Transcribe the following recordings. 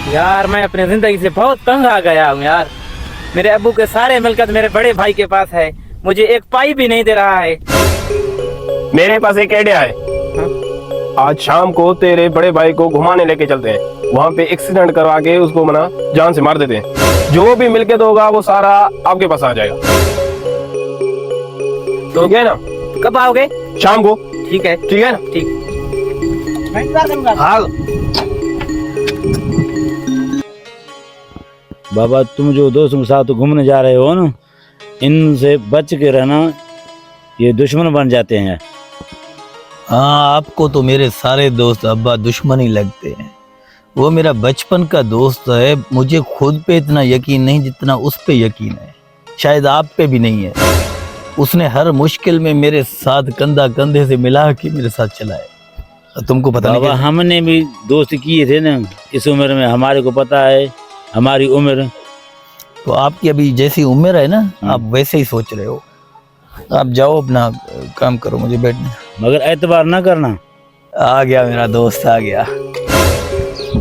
यार मैं अपनी जिंदगी से बहुत तंग आ गया हूँ यार। मेरे अब्बू के सारे मिलकत मेरे बड़े भाई के पास है, मुझे एक पाई भी नहीं दे रहा है। मेरे पास एक आइडिया है। आज शाम को तेरे बड़े भाई को घुमाने लेके चलते हैं, वहाँ पे एक्सीडेंट करवा के उसको मना जान से मार देते हैं। जो भी मिलके होगा वो सारा आपके पास आ जाएगा। तो ठीक है ना? कब आओगे? शाम को। ठीक है ठीक है ना? ठीक। हाँ बाबा, तुम जो दोस्तों के साथ घूमने जा रहे हो ना, इनसे बच के रहना, ये दुश्मन बन जाते हैं। हाँ, आपको तो मेरे सारे दोस्त अब्बा दुश्मन ही लगते हैं। वो मेरा बचपन का दोस्त है। मुझे खुद पे इतना यकीन नहीं जितना उस पे यकीन है। शायद आप पे भी नहीं है। उसने हर मुश्किल में मेरे साथ कंधा कंधे से मिला के मेरे साथ चला है। तुमको पता नहीं बाबा, क्या? हमने भी दोस्त किए थे ना इस उम्र में, हमारे को पता है हमारी उम्र। तो आपकी अभी जैसी उम्र है ना, आप वैसे ही सोच रहे हो। आप जाओ अपना काम करो, मुझे बैठने। मगर एतबार ना करना। आ गया मेरा दोस्त, आ गया।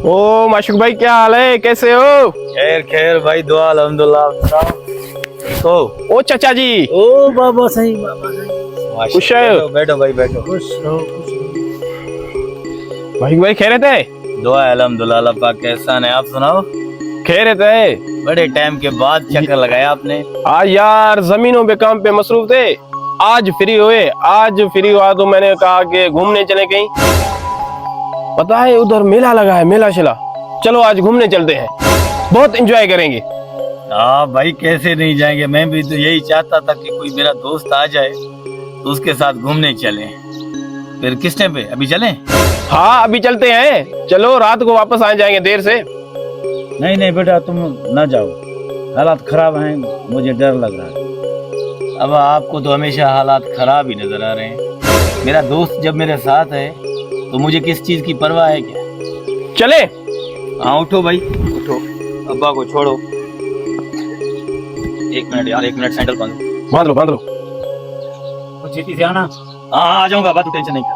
ओ माशुक भाई, क्या हाल है? कैसे हो? खैर खैर भाई, दुआ अल्हम्दुलिल्लाह। ओ चाचा जी। ओ बाबा, सही बाबा सही। खुश है? बैठो भाई, बैठो। खुश रहो, खुश रहो। माशुक भाई खैरियत है? दुआ अल्हम्दुलिल्लाह, अल्लाह पाक का एहसान है। आप सुनाओ। खैरियत है। बड़े टाइम के बाद चक्कर लगाया आपने। आज यार जमीनों पे काम पे मसरूफ थे, आज फ्री हुए। आज फ्री हुआ तो मैंने कहा कि घूमने चले कहीं। पता है उधर मेला लगा है, मेला शिला। चलो आज घूमने चलते हैं, बहुत एंजॉय करेंगे। हाँ भाई, कैसे नहीं जाएंगे। मैं भी तो यही चाहता था कि कोई मेरा दोस्त आ जाए तो उसके साथ घूमने चलें। फिर किस टाइम पे? अभी चलें? हाँ अभी चलते हैं। चलो रात को वापस आ जाएंगे देर से। नहीं नहीं बेटा, तुम ना जाओ, हालात खराब हैं, मुझे डर लग रहा है। अब आपको तो हमेशा हालात खराब ही नजर आ रहे हैं। मेरा दोस्त जब मेरे साथ है तो मुझे किस चीज की परवाह है क्या? चले? हाँ उठो भाई, उठो। अब्बा को छोड़ो। एक मिनट यार, एक मिनट, सैंडल बांधो। बांध लो बांध लो। कुछ छेती से आना। हाँ आ जाऊंगा, बात टेंशन नहीं कर।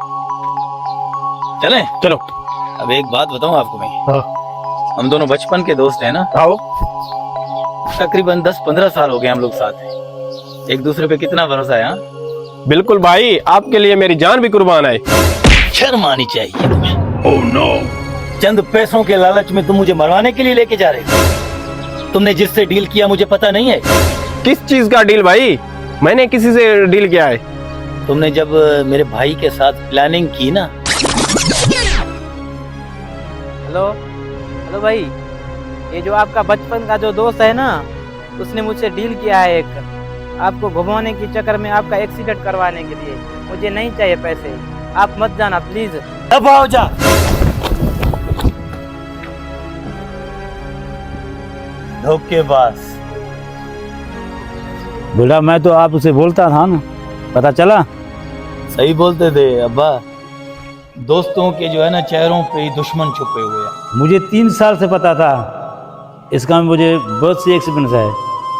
चलें? चलो। अब एक बात बताऊं आपको मैं। हाँ। हम दोनों बचपन के दोस्त हैं ना। आओ। तकरीबन 10-15 साल हो गए हम लोग साथ हैं। एक दूसरे पे कितना भरोसा है। हाँ बिल्कुल भाई, आपके लिए मेरी जान भी कुर्बान है। शर्म आनी चाहिए तुम्हें। Oh no. चंद पैसों के लालच में तुम मुझे मरवाने के लिए लेके जा रहे हो। तुमने जिससे डील किया मुझे पता नहीं है। किस चीज का डील भाई? मैंने किसी से डील किया है? तुमने जब मेरे भाई के साथ प्लानिंग की ना। हेलो हेलो भाई, ये जो आपका बचपन का जो दोस्त है ना, उसने मुझसे डील किया है एक, आपको घुमाने के चक्कर में आपका एक्सीडेंट करवाने के लिए। मुझे नहीं चाहिए पैसे, आप मत जाना प्लीज। अब आओ जा। धोखेबाज। बेटा, मैं तो आपसे बोलता था ना, पता चला? सही बोलते थे अब्बा। दोस्तों के जो है ना, चेहरों पे ही दुश्मन छुपे हुए हैं। मुझे 3 साल से पता था इसका, मुझे बहुत सी एक्सपीरियंस है।